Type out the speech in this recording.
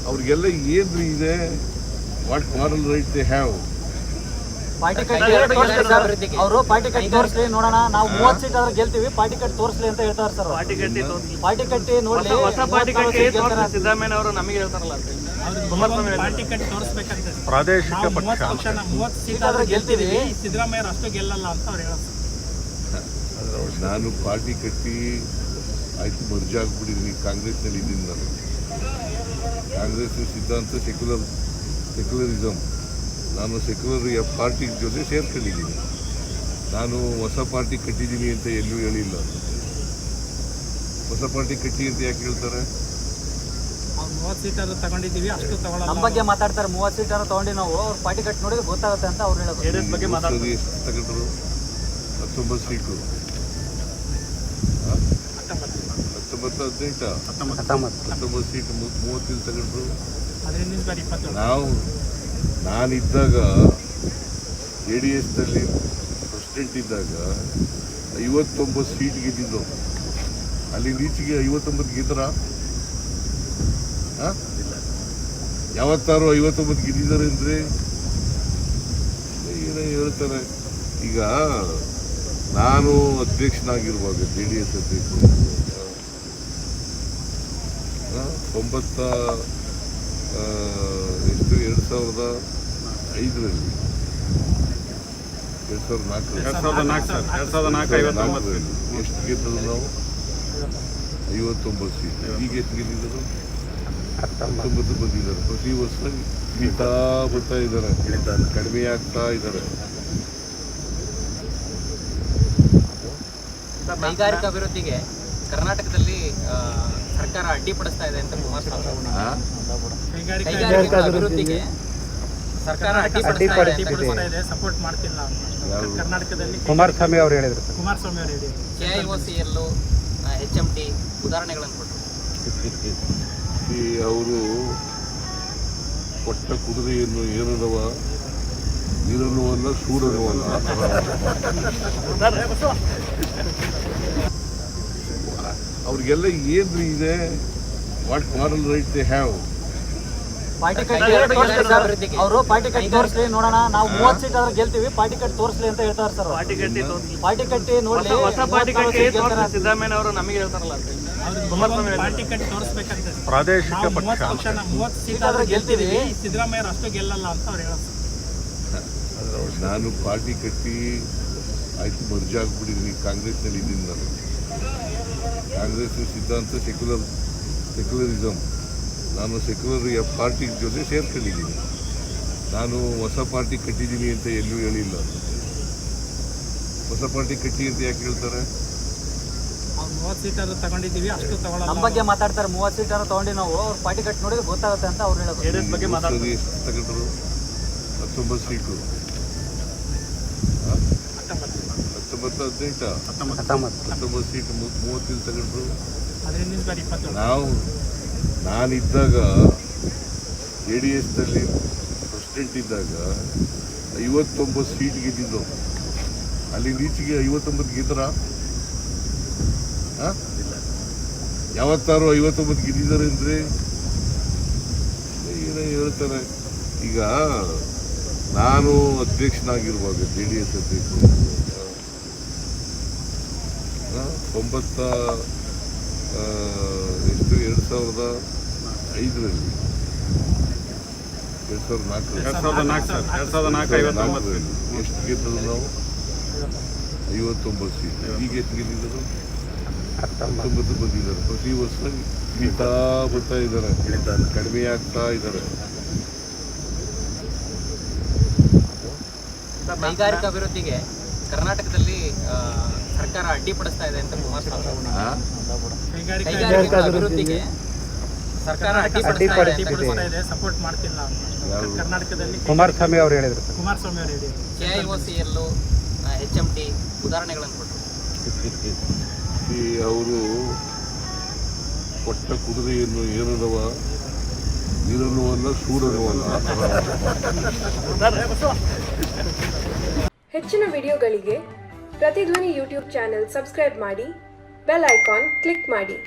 ಅವ್ರಿಗೆಲ್ಲ ಏನು ಇದೆ, what moral right they have. Party cut ಅವರು ಪಾರ್ಟಿ ಕಟ್ಟಿ ತೋರಿಸ್ಲಿ ನೋಡೋಣ, ನಾವು 30 ಸೀಟ್ ಆದ್ರೆ ಗೆಲ್ತೀವಿ, ಪಾರ್ಟಿ ಕಟ್ಟಿ ತೋರಿಸ್ಲಿ ಅಂತ ಹೇಳ್ತಾರೆ ಸರ್. ಪಾರ್ಟಿ ಕಟ್ಟಿ ನೋಡಿ, ಹೊಸ ಪಾರ್ಟಿ ಕಟ್ಟಿ ಸಿದ್ದರಾಮಯ್ಯ ಅವರು ನಮಗೆ ಹೇಳ್ತಾರಲ್ಲ, ಪಾರ್ಟಿ ಕಟ್ಟಿ ತೋರಿಸ್ಬೇಕಂತ ಪ್ರಾದೇಶಿಕ ಪಕ್ಷ 30 ಸೀಟ್ ಆದ್ರೆ ಗೆಲ್ತೀವಿ, ಸಿದ್ದರಾಮಯ್ಯ ಅಷ್ಟು ಗೆಲ್ಲಲ್ಲ ಅಂತ ಅವ್ರು ಹೇಳೋದು. ನಾನು ಪಾರ್ಟಿ ಕಟ್ಟಿ ಆಯ್ತು ಮರ್ಜ್ ಆಗ್ಬಿಟ್ಟಿದ್ದೀನಿ, ಕಾಂಗ್ರೆಸ್ನಲ್ಲಿ ಇದ್ದೀನಿ. ನಾನು ಕಾಂಗ್ರೆಸ್ ಸಿದ್ಧಾಂತ ಸೆಕ್ಯುಲರಿಸಮ್, ನಾನು ಸೆಕ್ಯುಲರ್ ಪಾರ್ಟಿ ಜೊತೆ ಸೇರ್ಕೊಂಡಿದ್ದೀನಿ. ನಾನು ಹೊಸ ಪಾರ್ಟಿ ಕಟ್ಟಿದ್ದೀನಿ ಅಂತ ಎಲ್ಲೂ ಹೇಳಿಲ್ಲ. ಹೊಸ ಪಾರ್ಟಿ ಕಟ್ಟಿ ಅಂತ ಯಾಕೆ ಹೇಳ್ತಾರೆ? 30 ಸೀಟ್ ತಗೊಂಡಿದ್ದೀವಿ, ಅಷ್ಟು ತಗೊಳ್ಳಲ್ಲ. ನಮ್ಮ ಬಗ್ಗೆ ಮಾತಾಡ್ತಾರೆ. 30 ಸೀಟ್ ತಗೊಂಡು ನಾವು ಅವ್ರ ಪಾರ್ಟಿ ಕಟ್ಟಿ ನೋಡಿದ್ರೆ ಗೊತ್ತಾಗುತ್ತೆ ಅಂತ ಅವ್ರು ಹೇಳೋದು. ಎಷ್ಟು ತಗೊಂಡ್ರು? 19 ಸೀಟು, 19 ಸೀಟ್ 30 ತಗೊಂಡ್ರು. ನಾನಿದ್ದಾಗ JDSನಲ್ಲಿ ಪ್ರೆಸಿಡೆಂಟ್ ಇದ್ದಾಗ 59 ಸೀಟ್ ಗೆದ್ದಿದ್ದು. ಅಲ್ಲಿ ಈಚೆಗೆ 59 ಗೆದ್ದರ? ಯಾವತ್ತಾರು 59 ಗೆದ್ದಿದ್ದಾರೆ ಅಂದರೆ ಏನೋ ಹೇಳ್ತಾರೆ. ಈಗ ನಾನು ಅಧ್ಯಕ್ಷನಾಗಿರುವಾಗ, JDS ಅಧ್ಯಕ್ಷ 2005ರಲ್ಲಿ 2004 ಎಷ್ಟು ಗೆದ್ದದು ನಾವು? 59 ಸೀಟ್. ಈಗ ಎಷ್ಟು ಗೆದ್ದಿದ್ದರು? 19 ಬಂದಿದ್ದಾರೆ. ಪ್ರತಿ ವರ್ಷ ಬರ್ತಾ ಇದ್ದಾರೆ, ಕಡಿಮೆ ಆಗ್ತಾ ಇದ್ದಾರೆ. ಕೈಗಾರಿಕಾ ಅಭಿವೃದ್ಧಿಗೆ ಕರ್ನಾಟಕದಲ್ಲಿ ಸರ್ಕಾರ ಅಡ್ಡಿಪಡಿಸ್ತಾ ಇದೆ ಅಂತ ಕುಮಾರಸ್ವಾಮಿ. ಕೈಗಾರಿಕಾ ಅಭಿವೃದ್ಧಿಗೆ ಸರ್ಕಾರ ಅಡ್ಡಿಪಡಿಸ್ತಾ ಇದೆ, ಸಪೋರ್ಟ್ ಮಾಡ್ತಿಲ್ಲ ಕರ್ನಾಟಕದಲ್ಲಿ ಕುಮಾರಸ್ವಾಮಿ ಅವರು ಹೇಳಿದ್ರು. KIOCL, HMT ಉದಾಹರಣೆಗಳನ್ನು ಕೊಟ್ಟರು. ಅವರು ಕೊಟ್ಟ ಕುದುರೆಯನ್ನು ಏರದವ ನೀರನ್ನು ಅಲ್ಲ, ಸೂರನು ಅಲ್ಲ. ಅವ್ರಿಗೆಲ್ಲ ಏನು ಇದೆ, what moral right they have. Party ಕಟ್ಟಿ ಅವರು ಪಾರ್ಟಿ ಕಟ್ಟಿ ತೋರಿಸ್ಲಿ ನೋಡೋಣ, ನಾವು 30 ಸೀಟ್ ಆದ್ರೆ ಗೆಲ್ತೀವಿ, ಪಾರ್ಟಿ ಕಟ್ಟಿ ತೋರಿಸ್ಲಿ ಅಂತ ಹೇಳ್ತಾರೆ ಸರ್. ಪಾರ್ಟಿ ಕಟ್ಟಿ ನೋಡಿ, ಹೊಸ ಪಾರ್ಟಿ ಕಟ್ಟಿ ಸಿದ್ದರಾಮಯ್ಯ ಅವರು ನಮಗೆ ಹೇಳ್ತಾರಲ್ಲ, ಪಾರ್ಟಿ ಕಟ್ಟಿ ತೋರಿಸ್ಬೇಕಂತ ಪ್ರಾದೇಶಿಕ ಪಕ್ಷ 30 ಸೀಟ್ ಆದ್ರೆ ಗೆಲ್ತೀವಿ, ಸಿದ್ದರಾಮಯ್ಯ ಅಷ್ಟು ಗೆಲ್ಲಲ್ಲ ಅಂತ ಅವ್ರು ಹೇಳೋದು. ನಾನು ಪಾರ್ಟಿ ಕಟ್ಟಿ ಆಯ್ತು ಮರ್ಜ್ ಆಗ್ಬಿಟ್ಟಿದ್ದೀನಿ, ಕಾಂಗ್ರೆಸ್ನಲ್ಲಿ ಇದ್ದೀನಿ. ನಾನು ಕಾಂಗ್ರೆಸ್ ಸಿದ್ಧಾಂತ ಸೆಕ್ಯುಲರಿಸಮ್, ನಾನು ಸೆಕ್ಯುಲರ್ ಪಾರ್ಟಿ ಜೊತೆ ಸೇರ್ಕೊಂಡಿದ್ದೀನಿ. ನಾನು ಹೊಸ ಪಾರ್ಟಿ ಕಟ್ಟಿದ್ದೀನಿ ಅಂತ ಎಲ್ಲೂ ಹೇಳಿಲ್ಲ. ಹೊಸ ಪಾರ್ಟಿ ಕಟ್ಟಿ ಅಂತ ಯಾಕೆ ಹೇಳ್ತಾರೆ? 30 ಸೀಟ್ ತಗೊಂಡಿದ್ದೀವಿ, ಅಷ್ಟು ತಗೊಳ್ಳಲ್ಲ. ನಮ್ಮ ಬಗ್ಗೆ ಮಾತಾಡ್ತಾರೆ. 30 ಸೀಟ್ ತಗೊಂಡು ನಾವು ಅವ್ರ ಪಾರ್ಟಿ ಕಟ್ಟಿ ನೋಡಿದ್ರೆ ಗೊತ್ತಾಗುತ್ತೆ ಅಂತ ಅವ್ರು ಹೇಳೋದು. ಎಷ್ಟು ತಗೊಂಡ್ರು? 19 ಸೀಟು, 19 ಸೀಟ್ 30 ತಗೊಂಡ್ರು. ನಾನಿದ್ದಾಗ JDSನಲ್ಲಿ ಪ್ರೆಸಿಡೆಂಟ್ ಇದ್ದಾಗ 59 ಸೀಟ್ ಗೆದ್ದಿದ್ದು. ಅಲ್ಲಿ ಈಚೆಗೆ 59 ಗೆದ್ದರ? ಯಾವತ್ತಾರು 59 ಗೆದ್ದಿದ್ದಾರೆ ಅಂದರೆ ಏನೋ ಹೇಳ್ತಾರೆ. ಈಗ ನಾನು ಅಧ್ಯಕ್ಷನಾಗಿರುವಾಗ, JDS ಅಧ್ಯಕ್ಷ 2005ರಲ್ಲಿ 2004 ಎಷ್ಟು ಗೆದ್ದದು ನಾವು? 59 ಸೀಟ್. ಈಗ ಎಷ್ಟು ಗೆದ್ದಿದ್ದರು? 19 ಬಂದಿದ್ದಾರೆ. ಪ್ರತಿ ವರ್ಷ ಬರ್ತಾ ಇದ್ದಾರೆ, ಕಡಿಮೆ ಆಗ್ತಾ ಇದ್ದಾರೆ. ಕೈಗಾರಿಕಾ ಅಭಿವೃದ್ಧಿಗೆ ಕರ್ನಾಟಕದಲ್ಲಿ ಸರ್ಕಾರ ಅಡ್ಡಿಪಡಿಸ್ತಾ ಇದೆ ಅಂತ ಕುಮಾರಸ್ವಾಮಿ. ಕೈಗಾರಿಕಾ ಅಭಿವೃದ್ಧಿಗೆ ಸರ್ಕಾರ ಅಡ್ಡಿಪಡಿಸ್ತಾ ಇದೆ, ಸಪೋರ್ಟ್ ಮಾಡ್ತಿಲ್ಲ ಕರ್ನಾಟಕದಲ್ಲಿ. ಕುಮಾರಸ್ವಾಮಿ ಅವರು ಹೇಳಿದ್ರು. KIOCL, HMT ಉದಾಹರಣೆಗಳನ್ನು ಕೊಟ್ಟರು. ಅವರು ಕೊಟ್ಟ ಕುದುರೆಯನ್ನು ಏರದವ ನೀರನ್ನು ಅಲ್ಲ, ಸೂರನು ಅಲ್ಲ. ಹೆಚ್ಚಿನ ವಿಡಿಯೋಗಳಿಗೆ ಪ್ರತಿಧ್ವನಿ ಯೂಟ್ಯೂಬ್ ಚಾನೆಲ್ ಸಬ್ಸ್ಕ್ರೈಬ್ ಮಾಡಿ, ಬೆಲ್ ಐಕಾನ್ ಕ್ಲಿಕ್ ಮಾಡಿ.